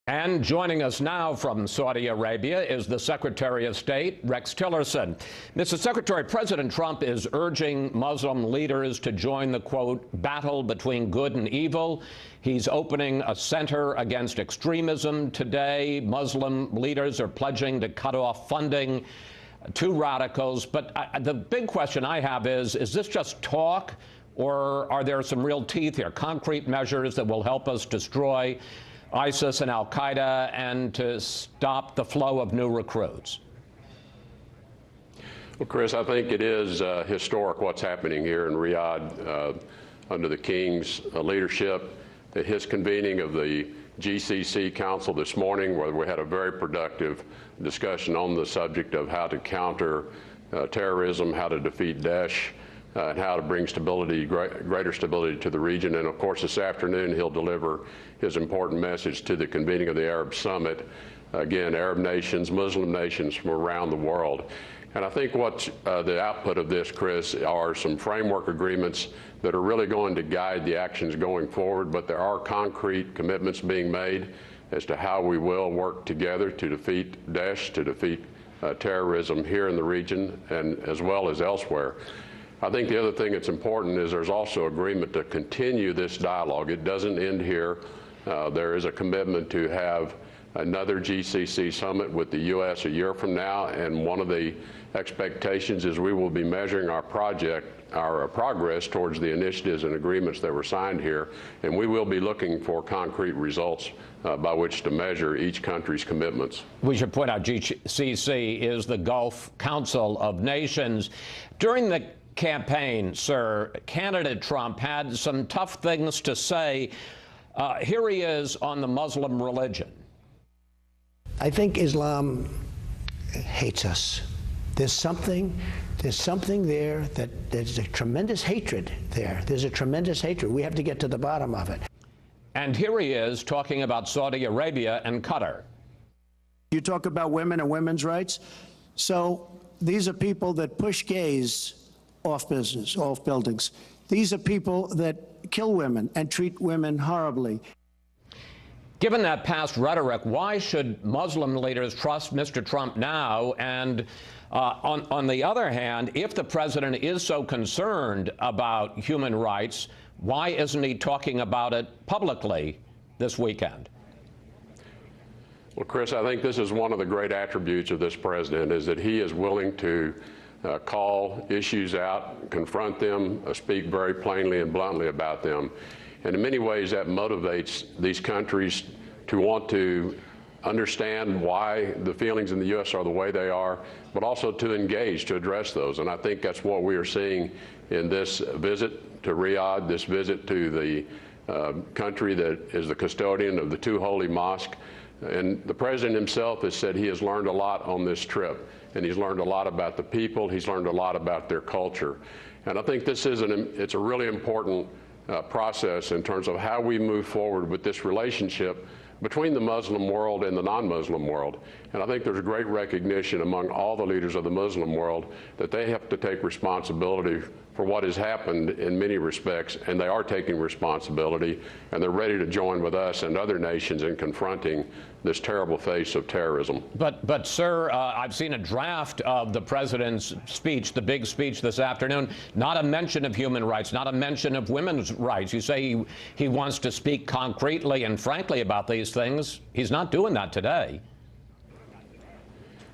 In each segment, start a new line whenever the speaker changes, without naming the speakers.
And joining us now from Saudi Arabia is the Secretary of State, Rex Tillerson. Mr. Secretary, President Trump is urging Muslim leaders to join the, quote, battle between good and evil. He's opening a center against extremism today. Muslim leaders are pledging to cut off funding to radicals. But the big question I have is this just talk, or are there some real teeth here, concrete measures that will help us destroy ISIS and al-Qaeda and to stop the flow of new recruits?
Well, Chris, I think it is historic what's happening here in Riyadh under the King's leadership. His convening of the GCC Council this morning, where we had a very productive discussion on the subject of how to counter terrorism, how to defeat Daesh, and how to bring stability, greater stability to the region. And of course, this afternoon, he'll deliver his important message to the convening of the Arab Summit. Again, Arab nations, Muslim nations from around the world. And I think what the output of this, Chris, are some framework agreements that are really going to guide the actions going forward, but there are concrete commitments being made as to how we will work together to defeat Daesh, to defeat terrorism here in the region and as well as elsewhere. I think the other thing that's important is there's also agreement to continue this dialogue. It doesn't end here. There is a commitment to have another GCC summit with the U.S. a year from now, and one of the expectations is we will be measuring our progress towards the initiatives and agreements that were signed here, and we will be looking for concrete results by which to measure each country's commitments.
We should point out GCC is the Gulf Council of Nations. During the campaign, sir, candidate Trump had some tough things to say. Here he is on the Muslim religion.
I think Islam hates us. There's something there that there's a tremendous hatred there. There's a tremendous hatred. We have to get to the bottom of it.
And here he is talking about Saudi Arabia and Qatar.
You talk about women and women's rights. So these are people that push gays off buildings. These are people that kill women and treat women horribly.
Given that past rhetoric, why should Muslim leaders trust Mr. Trump now? And on the other hand, if the president is so concerned about human rights, why isn't he talking about it publicly this weekend?
Well, Chris, I think this is one of the great attributes of this president, is that he is willing to call issues out, confront them, speak very plainly and bluntly about them. And in many ways, that motivates these countries to want to understand why the feelings in the U.S. are the way they are, but also to engage, to address those. And I think that's what we are seeing in this visit to Riyadh, this visit to the country that is the custodian of the two holy mosques. And the president himself has said he has learned a lot on this trip, and he's learned a lot about the people, he's learned a lot about their culture. And I think this is it's a really important process in terms of how we move forward with this relationship between the Muslim world and the non-Muslim world. And I think there's a great recognition among all the leaders of the Muslim world that they have to take responsibility for what has happened in many respects, and they are taking responsibility, and they're ready to join with us and other nations in confronting this terrible face of terrorism.
But sir, I've seen a draft of the president's speech, the big speech this afternoon, not a mention of human rights, not a mention of women's rights. You say he wants to speak concretely and frankly about these things. He's not doing that today.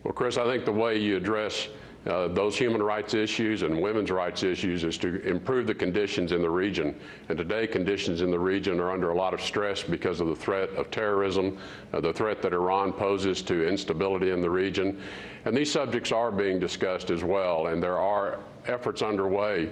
Well, Chris, I think the way you address those human rights issues and women's rights issues is to improve the conditions in the region. And today, conditions in the region are under a lot of stress because of the threat of terrorism, the threat that Iran poses to instability in the region. And these subjects are being discussed as well, and there are efforts underway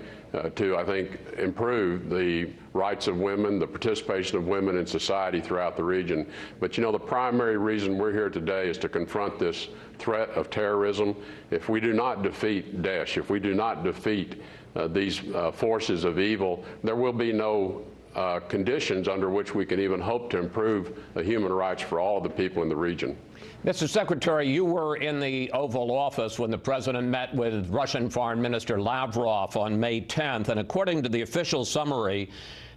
to, I think, improve the rights of women, the participation of women in society throughout the region. But you know, the primary reason we're here today is to confront this threat of terrorism. If we do not defeat Daesh, if we do not defeat these forces of evil, there will be no conditions under which we can even hope to improve human rights for all of the people in the region.
Mr. Secretary, you were in the Oval Office when the president met with Russian Foreign Minister Lavrov on May 10th, and according to the official summary,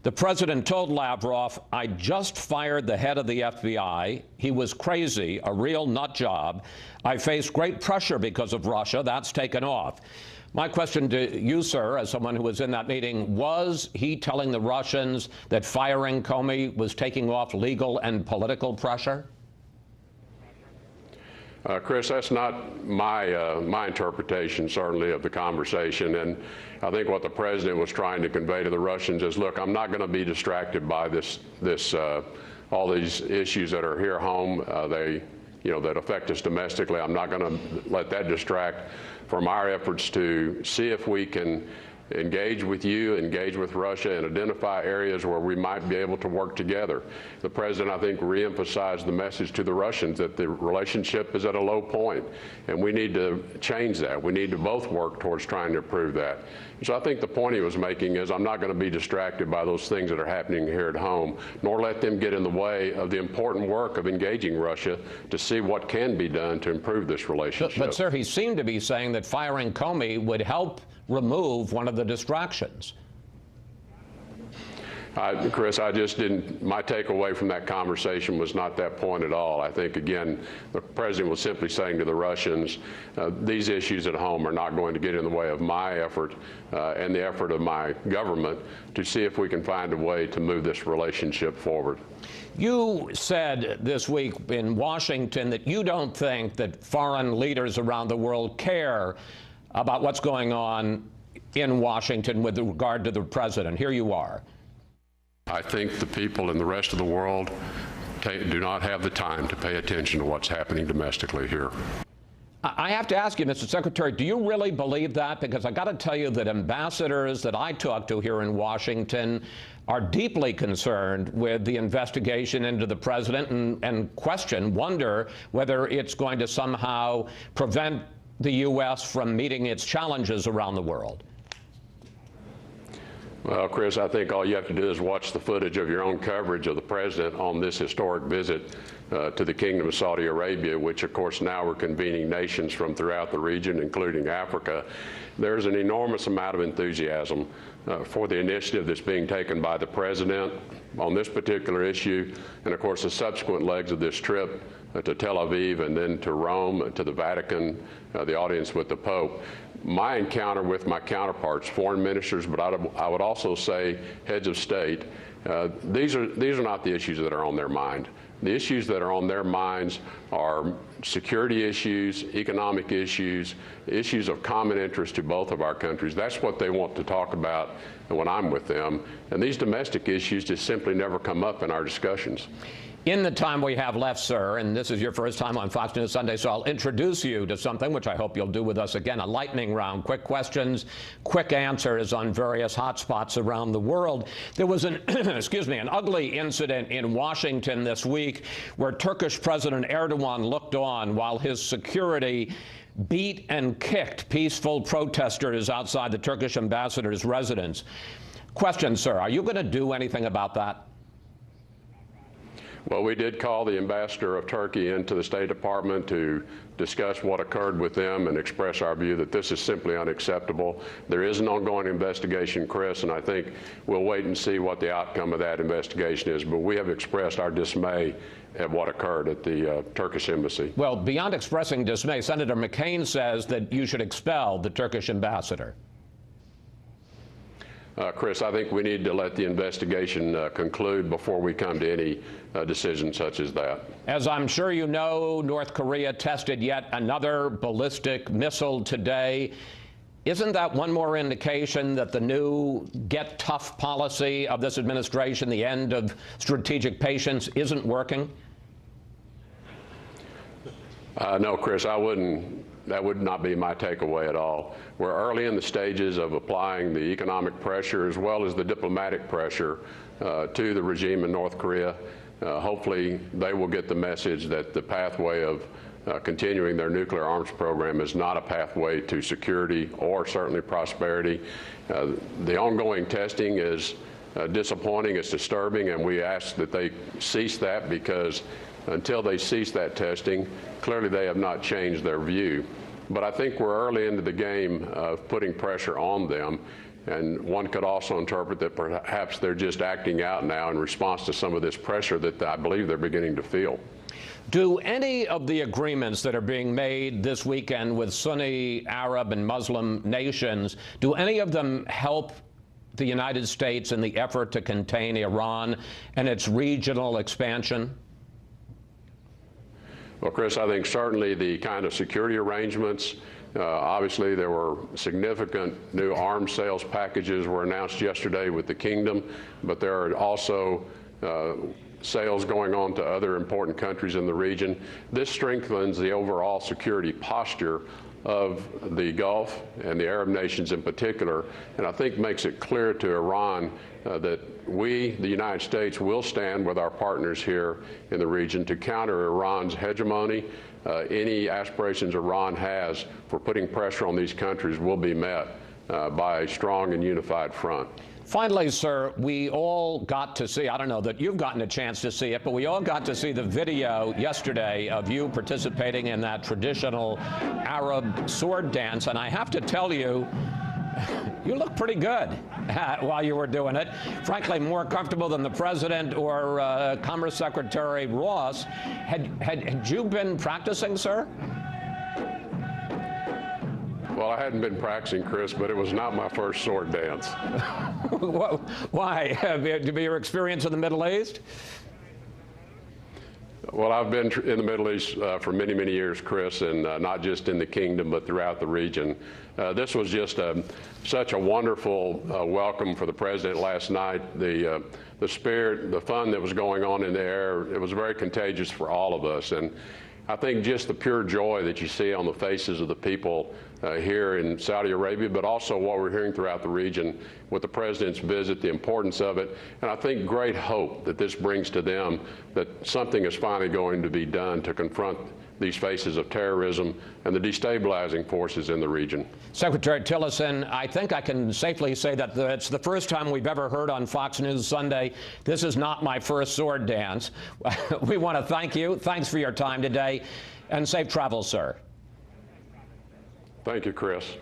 The president told Lavrov, "I just fired the head of the FBI. He was crazy, a real nut job. I faced great pressure because of Russia. That's taken off." My question to you, sir, as someone who was in that meeting, was he telling the Russians that firing Comey was taking off legal and political pressure?
Chris, that's not my interpretation, certainly, of the conversation. And I think what the president was trying to convey to the Russians is, look, I'm not going to be distracted by all these issues that are here home. That affect us domestically. I'm not going to let that distract from our efforts to see if we can engage with you, engage with Russia, and identify areas where we might be able to work together. The president, I think, reemphasized the message to the Russians that the relationship is at a low point, and we need to change that. We need to both work towards trying to improve that. So I think the point he was making is, I'm not going to be distracted by those things that are happening here at home, nor let them get in the way of the important work of engaging Russia to see what can be done to improve this relationship.
But sir, he seemed to be saying that firing Comey would help remove one of the distractions.
Chris, I just didn't, my takeaway from that conversation was not that point at all. I think, again, the president was simply saying to the Russians, these issues at home are not going to get in the way of my effort and the effort of my government to see if we can find a way to move this relationship forward.
You said this week in Washington that you don't think that foreign leaders around the world care about what's going on in Washington with regard to the president. Here you are.
I think the people in the rest of the world do not have the time to pay attention to what's happening domestically here.
I have to ask you, Mr. Secretary, do you really believe that? Because I got to tell you that ambassadors that I talk to here in Washington are deeply concerned with the investigation into the president and wonder whether it's going to somehow prevent the U.S. from meeting its challenges around the world.
Well, Chris, I think all you have to do is watch the footage of your own coverage of the president on this historic visit to the Kingdom of Saudi Arabia, which, of course, now we're convening nations from throughout the region, including Africa. There's an enormous amount of enthusiasm for the initiative that's being taken by the president on this particular issue, and, of course, the subsequent legs of this trip to Tel Aviv and then to Rome, to the Vatican, the audience with the Pope. My encounter with my counterparts, foreign ministers, but I would also say heads of state, these are not the issues that are on their mind. The issues that are on their minds are security issues, economic issues, issues of common interest to both of our countries. That's what they want to talk about when I'm with them. And these domestic issues just simply never come up in our discussions.
In the time we have left, sir, and this is your first time on Fox News Sunday, so I'll introduce you to something which I hope you'll do with us again, a lightning round. Quick questions, quick answers on various hotspots around the world. There was an, an ugly incident in Washington this week where Turkish President Erdogan looked on while his security beat and kicked peaceful protesters outside the Turkish ambassador's residence. Question, sir, are you going to do anything about that?
Well, we did call the ambassador of Turkey into the State Department to discuss what occurred with them and express our view that this is simply unacceptable. There is an ongoing investigation, Chris, and I think we'll wait and see what the outcome of that investigation is. But we have expressed our dismay at what occurred at the Turkish embassy.
Well, beyond expressing dismay, Senator McCain says that you should expel the Turkish ambassador.
Chris, I think we need to let the investigation conclude before we come to any decision such as that.
As I'm sure you know, North Korea tested yet another ballistic missile today. Isn't that one more indication that the new get tough policy of this administration, the end of strategic patience, isn't working?
No, Chris, that would not be my takeaway at all. We're early in the stages of applying the economic pressure as well as the diplomatic pressure to the regime in North Korea. Hopefully, they will get the message that the pathway of continuing their nuclear arms program is not a pathway to security or certainly prosperity. The ongoing testing is disappointing, it's disturbing, and we ask that they cease that, because until they cease that testing, clearly they have not changed their view. But I think we're early into the game of putting pressure on them. And one could also interpret that perhaps they're just acting out now in response to some of this pressure that I believe they're beginning to feel.
Do any of the agreements that are being made this weekend with Sunni, Arab, and Muslim nations, do any of them help the United States in the effort to contain Iran and its regional expansion?
Well, Chris, I think certainly the kind of security arrangements, obviously there were significant new arms sales packages were announced yesterday with the kingdom, but there are also sales going on to other important countries in the region. This strengthens the overall security posture of the Gulf and the Arab nations in particular, and I think makes it clear to Iran that we, the United States, will stand with our partners here in the region to counter Iran's hegemony. Any aspirations Iran has for putting pressure on these countries will be met by a strong and unified front.
Finally, sir, we all got to see, I don't know that you've gotten a chance to see it, but we all got to see the video yesterday of you participating in that traditional Arab sword dance. And I have to tell you, you look pretty good while you were doing it. Frankly, more comfortable than the president or Commerce Secretary Ross. Had you been practicing, sir?
Well, I hadn't been practicing, Chris, but it was not my first sword dance.
Why? Your experience in the Middle East?
Well, I've been in the Middle East for many, many years, Chris, and not just in the kingdom, but throughout the region. This was just such a wonderful welcome for the president last night. The spirit, the fun that was going on in the air, it was very contagious for all of us. And I think just the pure joy that you see on the faces of the people here in Saudi Arabia, but also what we're hearing throughout the region with the president's visit, the importance of it, and I think great hope that this brings to them that something is finally going to be done to confront these faces of terrorism and the destabilizing forces in the region. Secretary
Tillerson, I think I can safely say that it's the first time we've ever heard on Fox News Sunday, this is not my first sword dance. We want to thank you. Thanks for your time today, and safe travels, sir.
Thank you, Chris.